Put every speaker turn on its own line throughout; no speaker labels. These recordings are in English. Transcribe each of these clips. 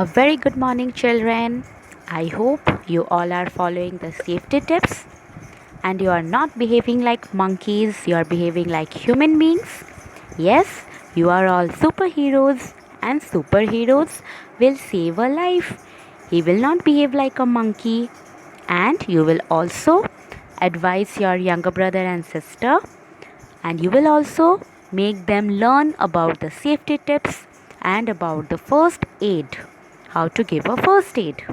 A very good morning, children. I hope you all are following the safety tips and you are not behaving like monkeys, you are behaving like human beings. Yes, you are all superheroes, and superheroes will save a life. He will not behave like a monkey, and you will also advise your younger brother and sister, and you will also make them learn about the safety tips and about the first aid, how to give a first aid.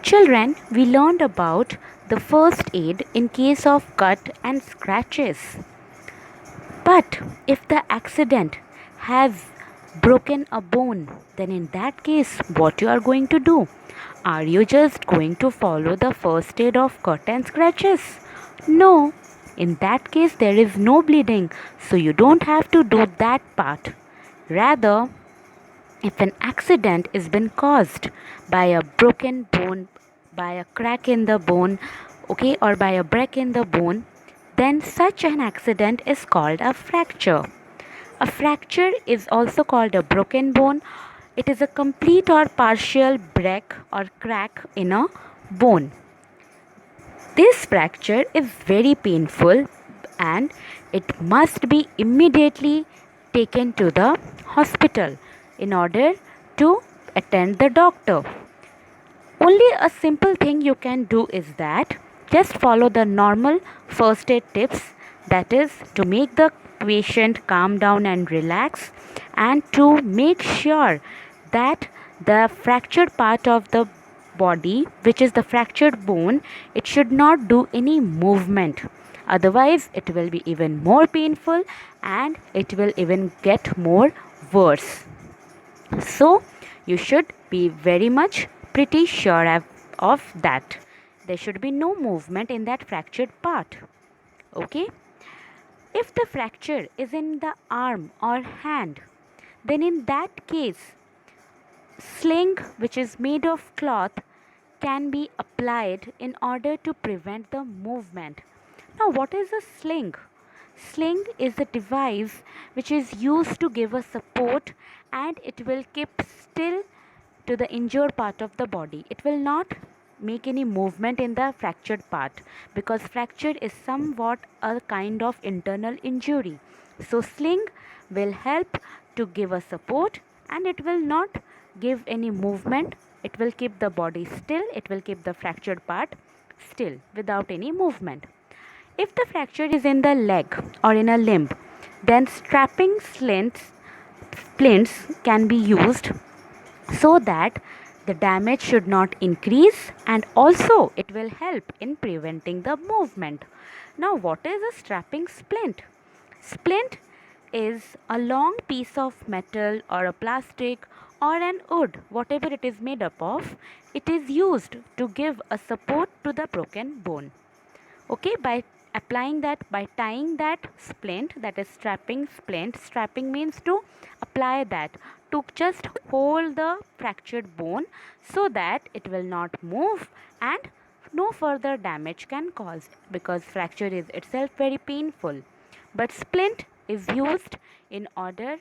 Children, we learned about the first aid in case of cut and scratches. But if the accident has broken a bone, then in that case, what you are going to do? Are you just going to follow the first aid of cut and scratches? No. In that case, there is no bleeding, so you don't have to do that part. Rather, if an accident is been caused by a broken bone, by a crack in the bone, okay, or by a break in the bone, then such an accident is called a fracture. A fracture is also called a broken bone. It is a complete or partial break or crack in a bone. This fracture is very painful and it must be immediately taken to the hospital in order to attend the doctor. Only a simple thing you can do is that just follow the normal first aid tips, that is to make the patient calm down and relax, and to make sure that the fractured part of the body, which is the fractured bone, it should not do any movement. Otherwise, it will be even more painful and it will even get more worse. So, you should be very much pretty sure of that. There should be no movement in that fractured part. Okay? If the fracture is in the arm or hand, then in that case, sling, which is made of cloth, can be applied in order to prevent the movement. Now, what is a sling? Sling is a device which is used to give a support and it will keep still to the injured part of the body. It will not make any movement in the fractured part because fracture is somewhat a kind of internal injury. So, sling will help to give a support and it will not give any movement. It will keep the body still, it will keep the fractured part still without any movement. If the fracture is in the leg or in a limb, then strapping splints can be used so that the damage should not increase and also it will help in preventing the movement. Now, what is a strapping splint? Splint is a long piece of metal or a plastic or an wood, whatever it is made up of. It is used to give a support to the broken bone. Okay, by applying that, by tying that splint, that is strapping splint. Strapping means to apply that, to just hold the fractured bone so that it will not move and no further damage can cause, because fracture is itself very painful. But splint is used in order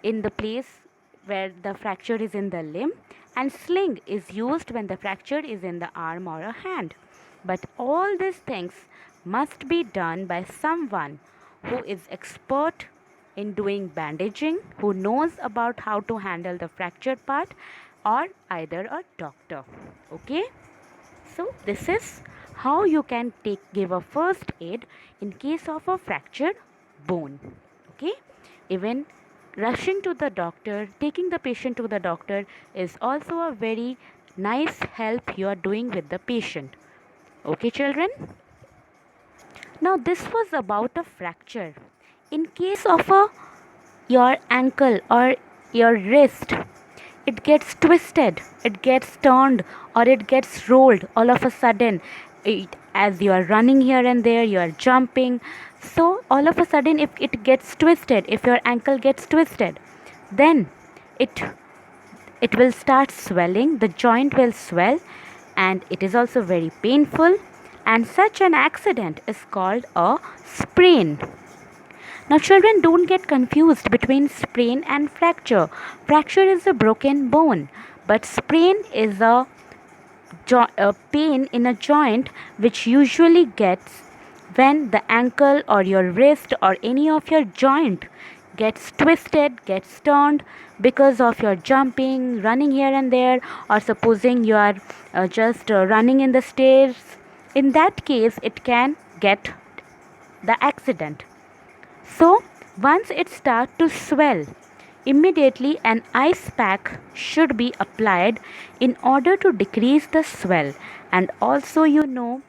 in the place where the fracture is in the limb, and sling is used when the fracture is in the arm or a hand. But all these things must be done by someone who is expert in doing bandaging, who knows about how to handle the fractured part, or either a doctor. Okay? So this is how you can give a first aid in case of a fractured bone. Okay? Even rushing to the doctor, taking the patient to the doctor is also a very nice help you are doing with the patient. Okay, children? Now this was about a fracture. In case of your ankle or your wrist, it gets twisted, it gets turned, or it gets rolled all of a sudden. As you are running here and there, you are jumping. So all of a sudden, if it gets twisted, if your ankle gets twisted, then it it will start swelling, the joint will swell, and it is also very painful, and such an accident is called a sprain. Now, children, don't get confused between sprain and fracture. Fracture is a broken bone, But sprain is a pain in a joint which usually gets when the ankle or your wrist or any of your joint gets twisted, gets turned because of your jumping, running here and there, or supposing you are just running in the stairs. In that case, it can get the accident. So, once it starts to swell, immediately an ice pack should be applied in order to decrease the swell. And also, you know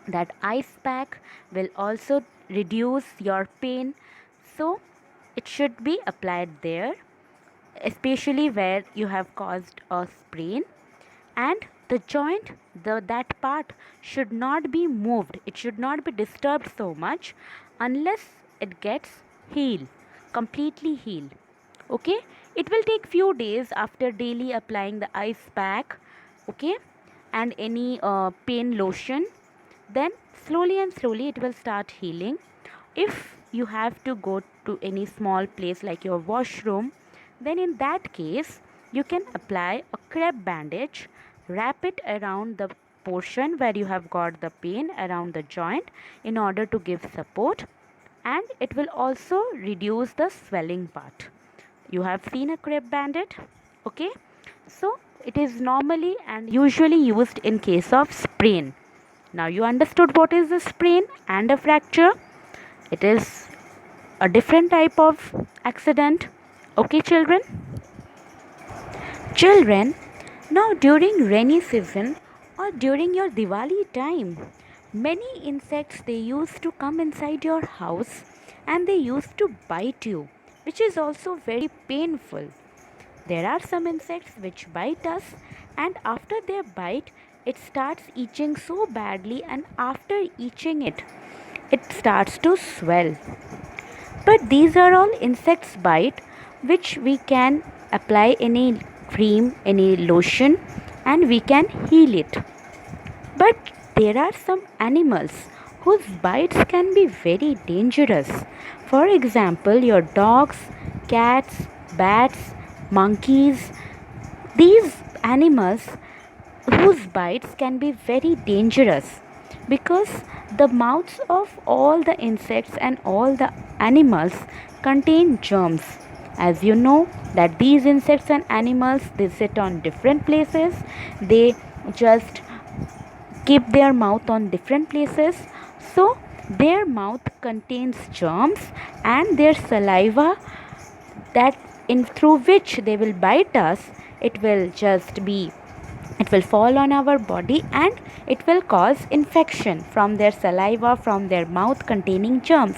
that ice pack will also reduce your pain. So, it should be applied there, especially where you have caused a sprain. And the joint, that part should not be moved, it should not be disturbed so much unless it gets healed, completely healed. Okay, it will take few days after daily applying the ice pack, okay, and any pain lotion. Then slowly and slowly it will start healing. If you have to go to any small place like your washroom, then in that case you can apply a crepe bandage, wrap it around the portion where you have got the pain around the joint in order to give support, and it will also reduce the swelling part. You have seen a crepe bandage, okay? So it is normally and usually used in case of sprain. Now you understood what is a sprain and a fracture. It is a different type of accident. Okay, children? Children, now during rainy season or during your Diwali time, many insects they used to come inside your house and they used to bite you, which is also very painful. There are some insects which bite us, and after their bite it starts itching so badly, and after itching it starts to swell. But these are all insects bite which we can apply any cream, any lotion, and we can heal it. But there are some animals whose bites can be very dangerous. For example, your dogs, cats, bats, monkeys, these animals whose bites can be very dangerous because the mouths of all the insects and all the animals contain germs. As you know that these insects and animals they sit on different places, they just keep their mouth on different places, so their mouth contains germs, and their saliva that in through which they will bite us, it will just be it will fall on our body and it will cause infection from their saliva, from their mouth containing germs.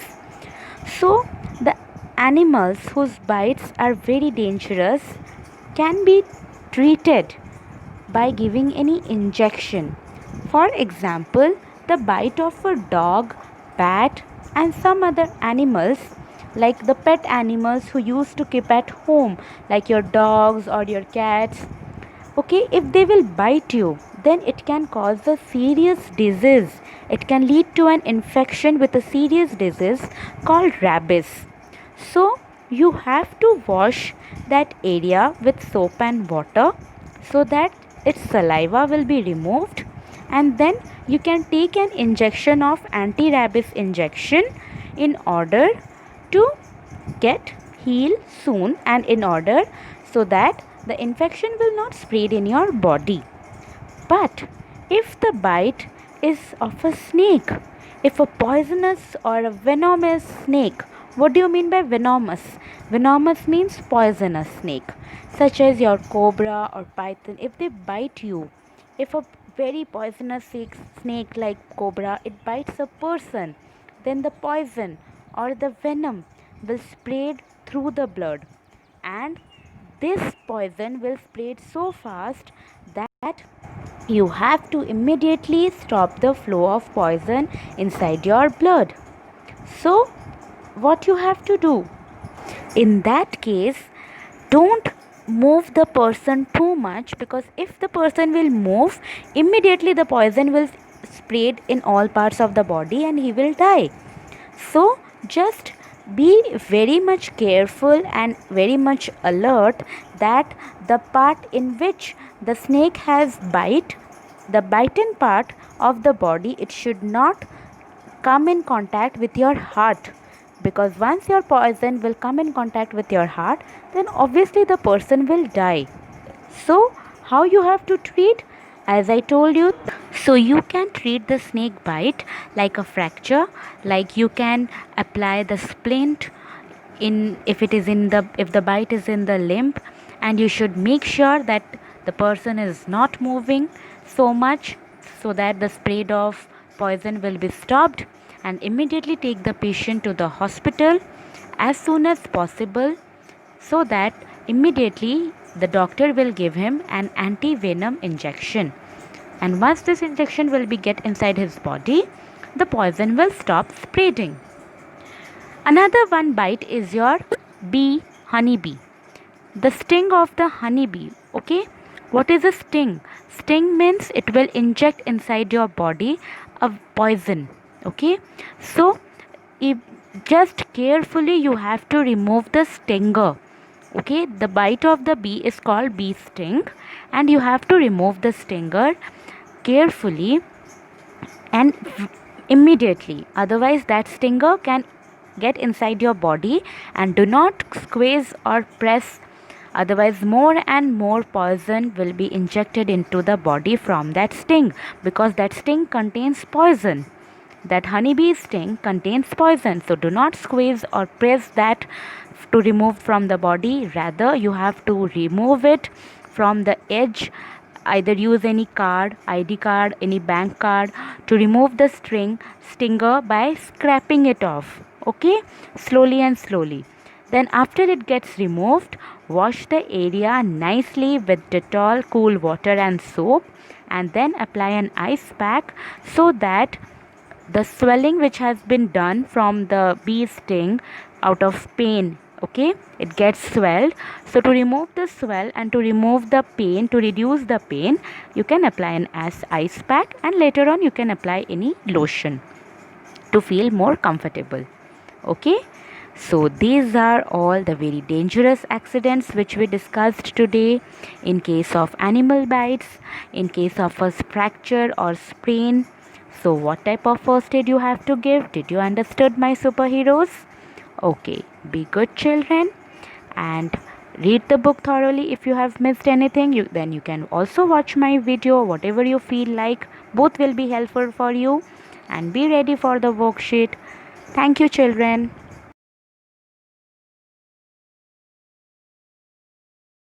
So the animals whose bites are very dangerous can be treated by giving any injection. For example, the bite of a dog, bat, and some other animals, like the pet animals who used to keep at home, like your dogs or your cats. Okay, if they will bite you, then it can cause a serious disease. It can lead to an infection with a serious disease called rabies. So, you have to wash that area with soap and water so that its saliva will be removed, and then you can take an injection of anti-rabies injection in order to get healed soon, and in order so that the infection will not spread in your body. But if the bite is of a snake, if a poisonous or a venomous snake, what do you mean by venomous? Venomous means poisonous snake, such as your cobra or python. If they bite you, if a very poisonous snake like cobra, it bites a person, then the poison or the venom will spread through the blood, and this poison will spread so fast that you have to immediately stop the flow of poison inside your blood. So, what you have to do? In that case, don't move the person too much, because if the person will move, immediately the poison will spread in all parts of the body and he will die. So, just be very much careful and very much alert that the part in which the snake has bite, the bitten part of the body, it should not come in contact with your heart, because once your poison will come in contact with your heart, then obviously the person will die. So how you have to treat? As I told you, so you can treat the snake bite like a fracture, like you can apply the splint in, if it is in the, if the bite is in the limb, and you should make sure that the person is not moving so much, so that the spread of poison will be stopped, and immediately take the patient to the hospital as soon as possible, so that immediately the doctor will give him an anti-venom injection, and once this injection will be get inside his body, the poison will stop spreading. Another one bite is your bee, honeybee. The sting of the honeybee. Okay, what is a sting? Sting means it will inject inside your body a poison. Okay, so if just carefully you have to remove the stinger. Okay, the bite of the bee is called bee sting, and you have to remove the stinger carefully and immediately, otherwise that stinger can get inside your body, and do not squeeze or press, otherwise more and more poison will be injected into the body from that sting, because that sting contains poison. That honeybee sting contains poison, so do not squeeze or press that to remove from the body. Rather, you have to remove it from the edge. Either use any card, ID card, any bank card, to remove the stinger by scraping it off. Okay, slowly and slowly. Then after it gets removed, wash the area nicely with Dettol, cool water and soap, and then apply an ice pack, so that the swelling which has been done from the bee sting out of pain, okay, it gets swelled. So to remove the swell and to remove the pain, to reduce the pain, you can apply an ice pack, and later on you can apply any lotion to feel more comfortable. Okay, so these are all the very dangerous accidents which we discussed today. In case of animal bites, in case of a fracture or sprain, so what type of first aid you have to give? Did you understood, my superheroes? Okay, be good children, and read the book thoroughly. If you have missed anything, then you can also watch my video, whatever you feel like. Both will be helpful for you, and be ready for the worksheet. Thank you children.